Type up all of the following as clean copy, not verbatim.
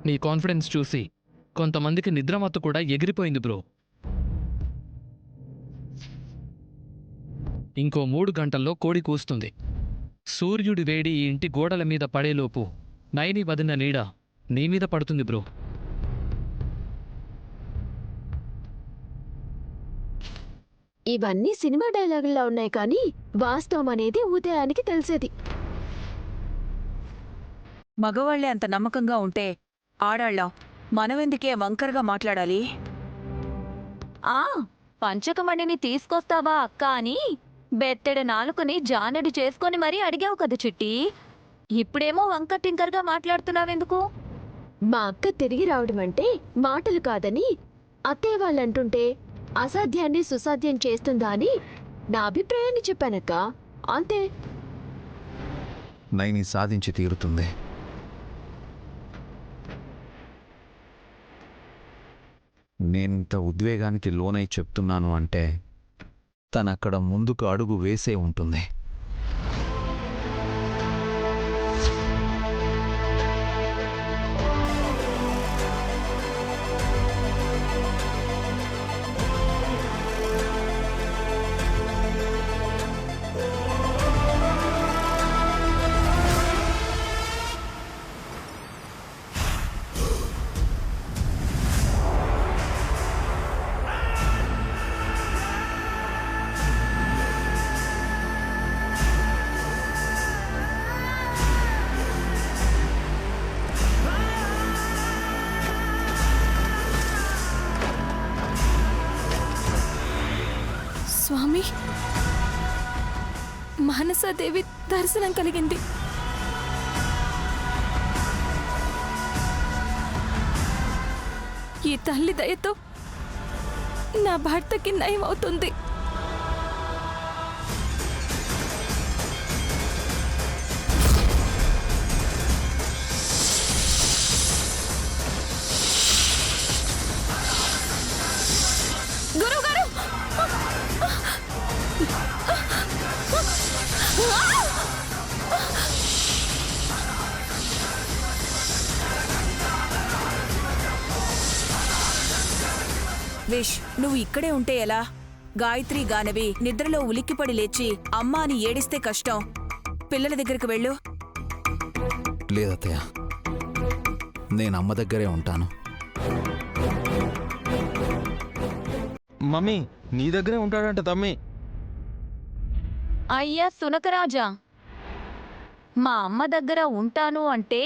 నీ కాన్ఫిడెన్స్ చూసి కొంతమందికి నిద్రమత్తు కూడా ఎగిరిపోయింది బ్రో. ఇంకో 3 గంటల్లో కోడి కూస్తుంది. సూర్యుడి వేడి ఈ ఇంటి గోడల మీద పడేలోపు నైని వదిన నీడ నీ మీద పడుతుంది బ్రో. ఇవన్నీ సినిమా డైలాగుల్లా ఉన్నాయి కానీ వాస్తవం అనేది ఉదయానికి తెలిసేది. మగవాళ్లే అంత నమ్మకంగా ఉంటే ఆడాళ్ళం మనమెందుకే వంకరగా మాట్లాడాలి? పంచకమణిని తీసుకొస్తావా అక్క అని బెత్తెడ నాలుకని జానడి చేసుకొని మరీ అడిగావు కదా చిట్టి. ఇప్పుడేమో వంకర్ టింకర్గా మాట్లాడుతున్నావెందుకు? మా అక్క తిరిగి రావడం అంటే మాటలు కాదని అత్తయ్య వాళ్ళంటుంటే అసాధ్యాన్ని సుసాధ్యం చేస్తుందా అని నా అభిప్రాయాన్ని చెప్పానక్క, అంతే. నైని సాధించి తీరుతుంది. నేనింత ఉద్వేగానికి లోనై చెప్తున్నాను అంటే తనక్కడ ముందుకు అడుగు వేసే ఉంటుంది. స్వామి, మానసాదేవి దర్శనం కలిగింది. ఈ తల్లి దయతో నా భర్తకి నయం అవుతుంది. గురువుగారు, విష్, నువ్వు ఇక్కడే ఉంటే ఎలా? గాయత్రి గానవి నిద్రలో ఉలిక్కిపడి లేచి అమ్మా అని ఏడిస్తే కష్టం. పిల్లల దగ్గరికి వెళ్ళు. లేదత్తయ్య, నేను అమ్మ దగ్గరే ఉంటాను. మమ్మీ నీ దగ్గరే ఉంటాడంట తమ్మి. అయ్యా సునకరాజా, మా అమ్మ దగ్గర ఉంటాను అంటే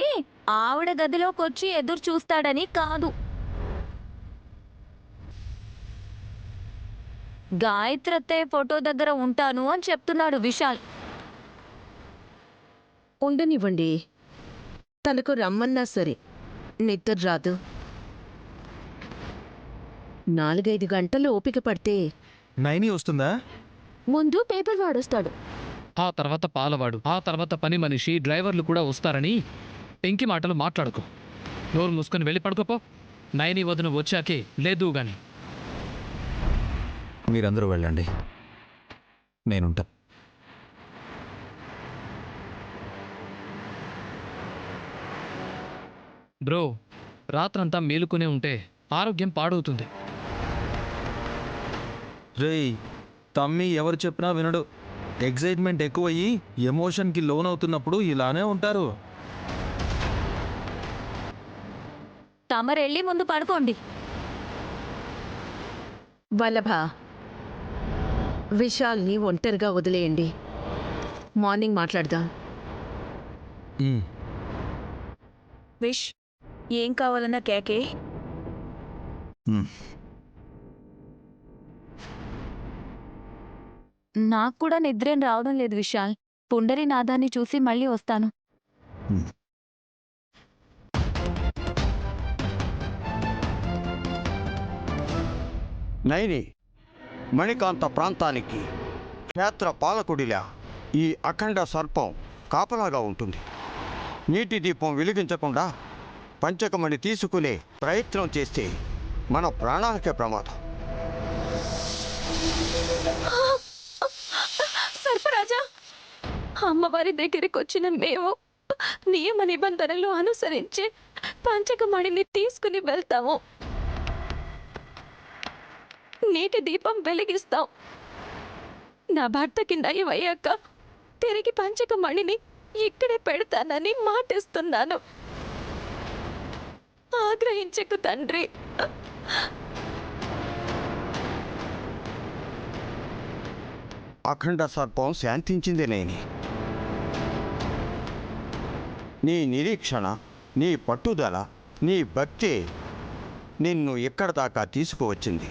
ఆవిడ గదిలోకొచ్చి ఎదురు చూస్తాడని కాదు. గాయత్రత్తయ్య ఫోటో దగ్గర ఉంటాను అని చెప్తున్నాడు విశాల్. ఉండనివ్వండి, తనకు రమ్మన్నా సరే నిద్ర రాదు. 4-5 గంటలు ఓపిక పడితే నైని వస్తుందా? ముందు పేపర్ వాడొస్తాడు, ఆ తర్వాత పాలవాడు, ఆ తర్వాత పని మనిషి, డ్రైవర్లు కూడా వస్తారని పెంకి మాటలు మాట్లాడుకో. నోరు మూసుకొని వెళ్ళి పడుకోపో. నైని వదిన వచ్చాకే లేదు గాని. మీరందరూ వెళ్ళండి, నేనుంటా. బ్రో, రాత్రంతా మేలుకునే ఉంటే ఆరోగ్యం పాడవుతుంది. రేయ్, తమ్మి ఎవరు చెప్పినా వినడు. ఎగ్జైట్మెంట్ ఎక్కువయ్యి ఎమోషన్కి లోన్ అవుతున్నప్పుడు ఇలానే ఉంటారు. తమరెళ్ళి ముందు పడుకోండి. వల్లభ, విశాల్ని ఒంటరిగా వదిలేయండి. మార్నింగ్ మాట్లాడదాం. విష్, ఏం కావాలన్నా కేకే. నాకు కూడా నిద్రేం రావడం లేదు విశాల్. పుండరీనాథాన్ని చూసి మళ్ళీ వస్తాను. నైని, మణికాంత ప్రాంతానికి క్షేత్ర పాలకుడిలా ఈ అఖండ సర్పం కాపలాగా ఉంటుంది. నీటి దీపం వెలిగించకుండా పంచకమణి తీసుకునే ప్రయత్నం చేస్తే మన ప్రాణాలకే ప్రమాదం. సర్పరాజా, అమ్మవారి దగ్గరికి వచ్చిన మేము నియమ నిబంధనలు అనుసరించి పంచకమణిని తీసుకుని వెళ్తాము. నీటి దీపం వెలిగిస్తాం. నా భర్తకి నయం అయ్యాక తిరిగి పంచకమణిని ఇక్కడే పెడతానని మాటిస్తున్నాను. ఆగ్రహించకు తండ్రి. అఖండ సర్పం శాంతించింది నేని. నీ నిరీక్షణ, నీ పట్టుదల, నీ భక్తి నిన్ను ఇక్కడ దాకా తీసుకువచ్చింది.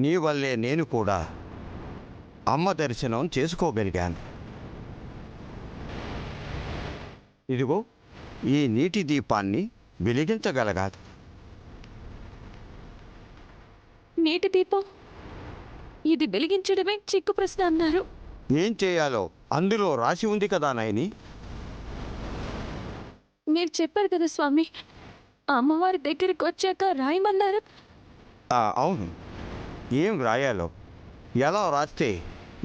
నీ వల్లే నేను కూడా అమ్మ దర్శనం చేసుకోగలిగాను. ఇదిగో ఈ నీటి దీపాన్ని వెలిగించగలగాలి. నీటి దీపం ఇది వెలిగించడమే చిక్కు ప్రశ్న అన్నారు. ఏం చేయాలో అందులో రాసి ఉంది కదా నాయని. మీరు చెప్పారు కదా స్వామి, అమ్మవారి దగ్గరికి వచ్చాక రాయమన్నారు. అవును, ఏం రాయాలో, ఎలా రాస్తే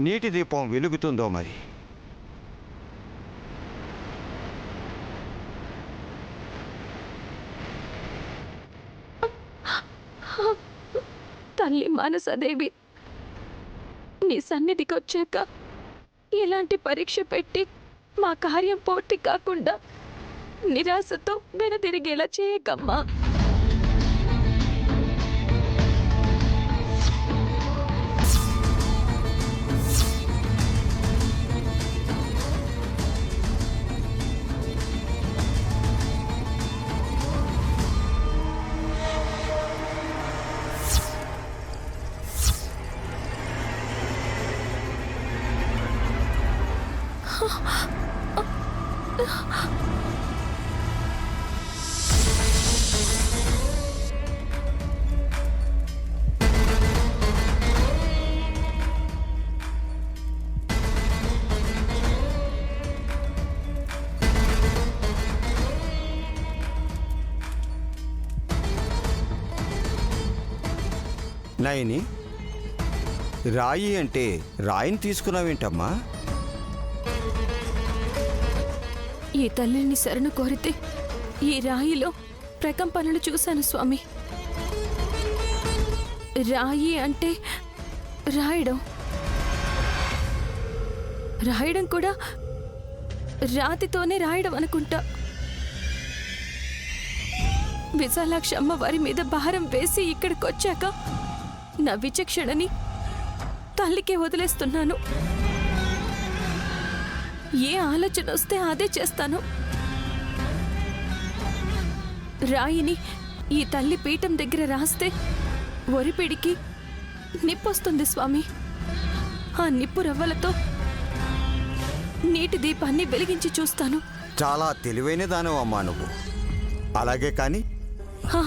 నీటి దీపం వెలుగుతుందో మరి. తల్లి మానసదేవి, నీ సన్నిధికి వచ్చాక ఇలాంటి పరీక్ష పెట్టి మా కార్యం పూర్తి కాకుండా నిరాశతో వెనుదిరిగేలా చేయకమ్మా. నాయని, రాయి అంటే రాయిని తీసుకున్నావేంటమ్మా? ఈ తల్లిని శరణు కోరితే ఈ రాయిలో ప్రకంపనలు చూశాను స్వామి. రాయి అంటే రాయడం, రాయడం కూడా రాతితోనే రాయడం అనుకుంటా. విశాలాక్షి అమ్మవారి మీద భారం వేసి ఇక్కడికి వచ్చాక నా విచక్షణని తల్లికే వదిలేస్తున్నాను. ఏ ఆలోచన వస్తే అదే చేస్తాను. రాయిని ఈ తల్లి పీఠం దగ్గర రాస్తే ఒరిపిడికి నిప్పొస్తుంది స్వామి. ఆ నిప్పు రవ్వలతో నీటి దీపాన్ని వెలిగించి చూస్తాను. చాలా తెలివైన దానవమ్మా నువ్వు. అలాగే కానీ హా,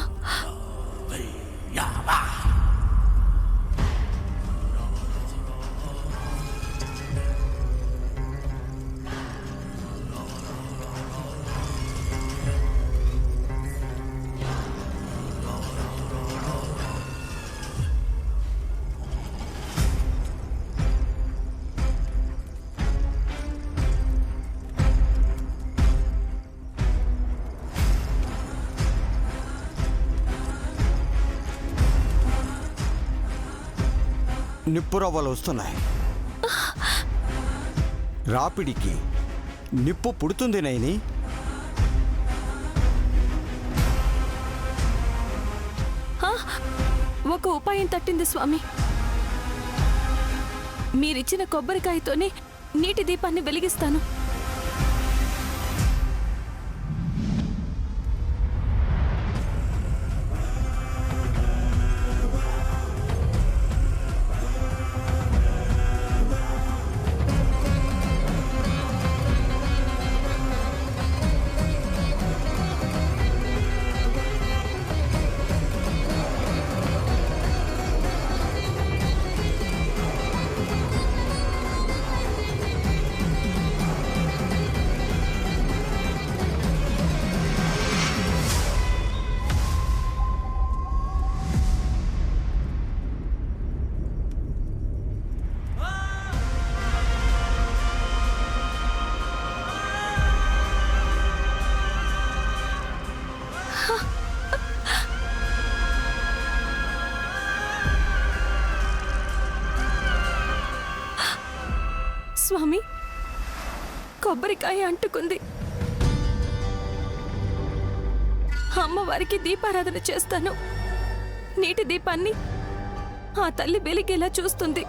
నిప్పురవ్వలు వస్తున్నాయి. రాపిడికి నిప్పు పుడుతుంది నైని. ఒక ఉపాయం తట్టింది స్వామి. మీరిచ్చిన కొబ్బరికాయతోనే నీటి దీపాన్ని వెలిగిస్తాను. కొబ్బరికాయ అంటుకుంది. అమ్మవారికి దీపారాధన చేస్తాను. నీటి దీపాన్ని ఆ తల్లి వెలిగేలా చూస్తుంది.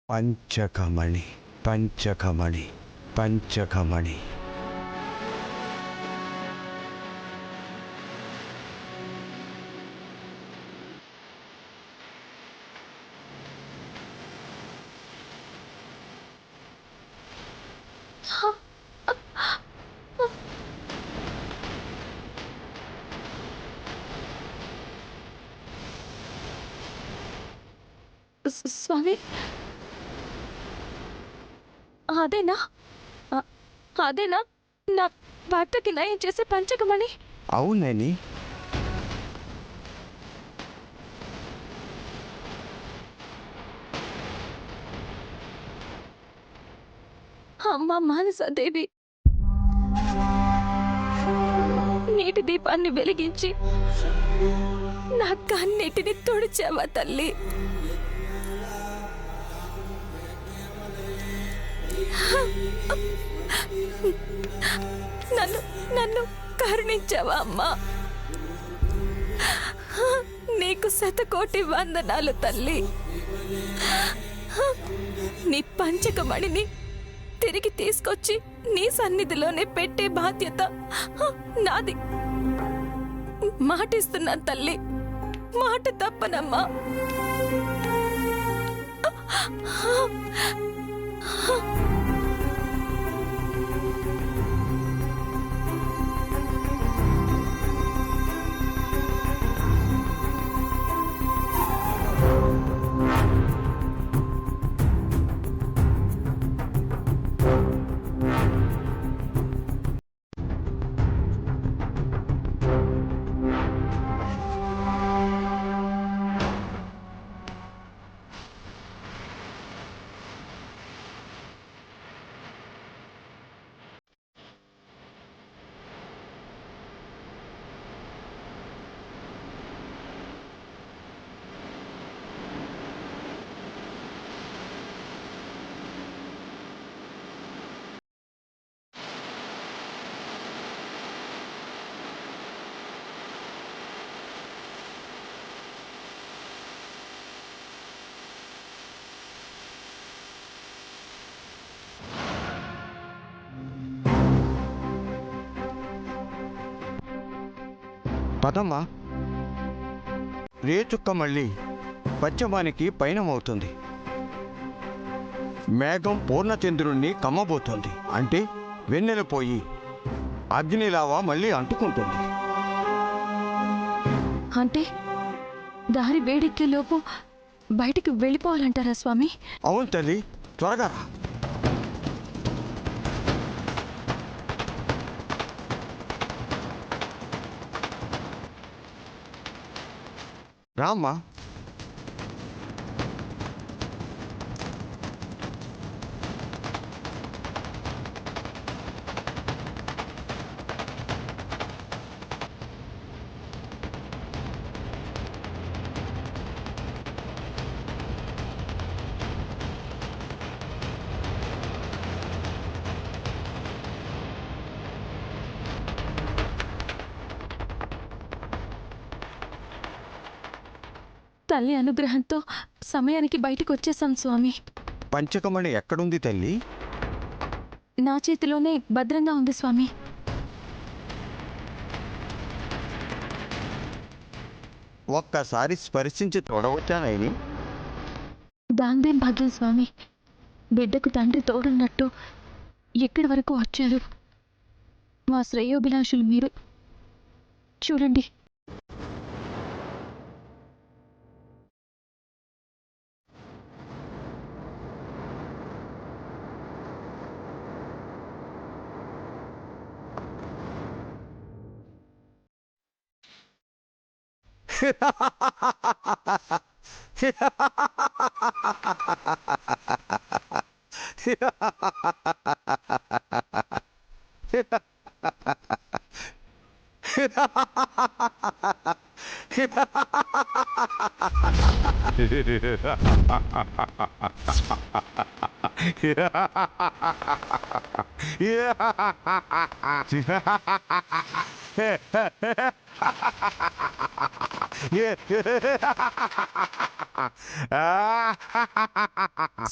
పంచకమణి పంచకమణి పంచకమణి. స్వామి, అదేనా అదేనా నా భర్తకి నయం చేసే పంచకమణి? అవునని అమ్మ మానసాదేవి, నీటి దీపాన్ని వెలిగించి నా కన్నీటిని తుడిచావా తల్లి? నన్ను నన్ను కరుణించావా అమ్మా? నీకు శతకోటి వందనాలు తల్లి. నీ పంచకమణిని తిరిగి తీసుకొచ్చి నీ సన్నిధిలోనే పెట్టే బాధ్యత నాది. మాటిస్తున్నాను తల్లి, మాట తప్పనమ్మా. పదమ్మా. రేచుక్క మళ్ళీ పశ్చిమానికి పయనమవుతుంది. మేఘం పూర్ణచంద్రుణ్ణి కమ్మబోతోంది. అంటే వెన్నెల పోయి అగ్నిలావా మళ్ళీ అంటుకుంటుంది. అంటే దారి వేడెక్కే లోపు బయటికి వెళ్ళిపోవాలంటారా స్వామి? అవును తల్లి, త్వరగా రా. రామ్మా. తల్లి అనుగ్రహంతో సమయానికి బయటికి వచ్చేసాం స్వామి. పంచకమణి ఎక్కడుంది తల్లి? నా చేతిలోనే భద్రంగా ఉంది స్వామి. ఒక్కసారి స్పర్శించి చూడవచ్చానని. దాందేం భాగ్యం స్వామి. బిడ్డకు తండ్రి తోడున్నట్టు ఎక్కడి వరకు వచ్చారు. మా శ్రేయోభిలాషులు మీరు. చూడండి.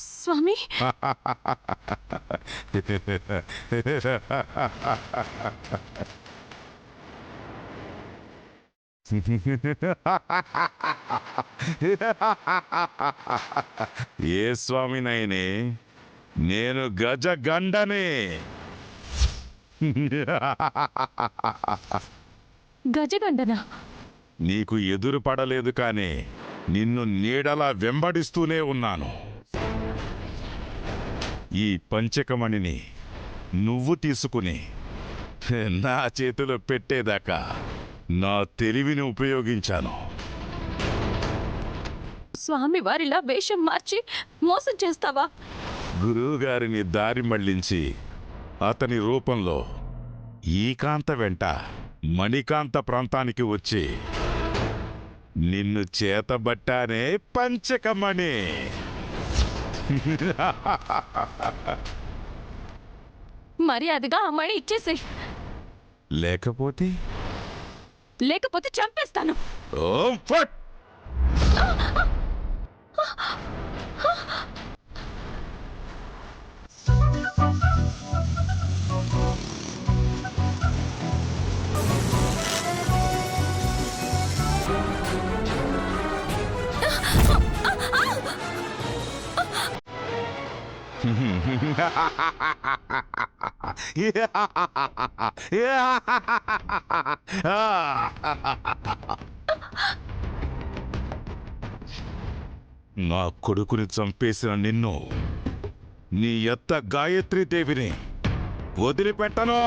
స్వామి, ఏ స్వామినైనే నేను గజగండనే. గజగండనా? నీకు ఎదురు పడలేదు కానీ నిన్ను నీడలా వెంబడిస్తూనే ఉన్నాను. ఈ పంచకమణిని నువ్వు తీసుకుని నా చేతిలో పెట్టేదాకా నా తెలివిని ఉపయోగించాను. స్వామి వారిలా వేషం మార్చి మోసం చేస్తావా? గురువుగారిని దారి మళ్లించి అతని రూపంలో ఈకాంత వెంట మణికాంత ప్రాంతానికి వచ్చి నిన్ను చేతబట్టానే పంచకమణి. మర్యాదగా ఆ మణి ఇచ్చేసేయ్. లేకపోతే చంపేస్తాను. ఓం ఫట్! నా కొడుకుని చంపేసిన నిన్ను, నీ ఎత్త గాయత్రీదేవిని వదిలిపెట్టను.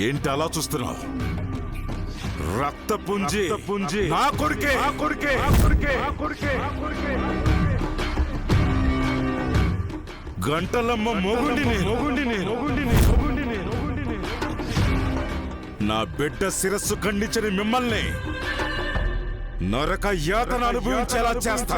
ఏంటి అలా చూస్తున్నావు? రక్తపుంజి నా కొడుకే. గంటలమ్మ మొగుండిని. నా బిడ్డ శిరస్సు ఖండించిన మిమ్మల్ని నరక యాతన అనుభవించేలా చేస్తా.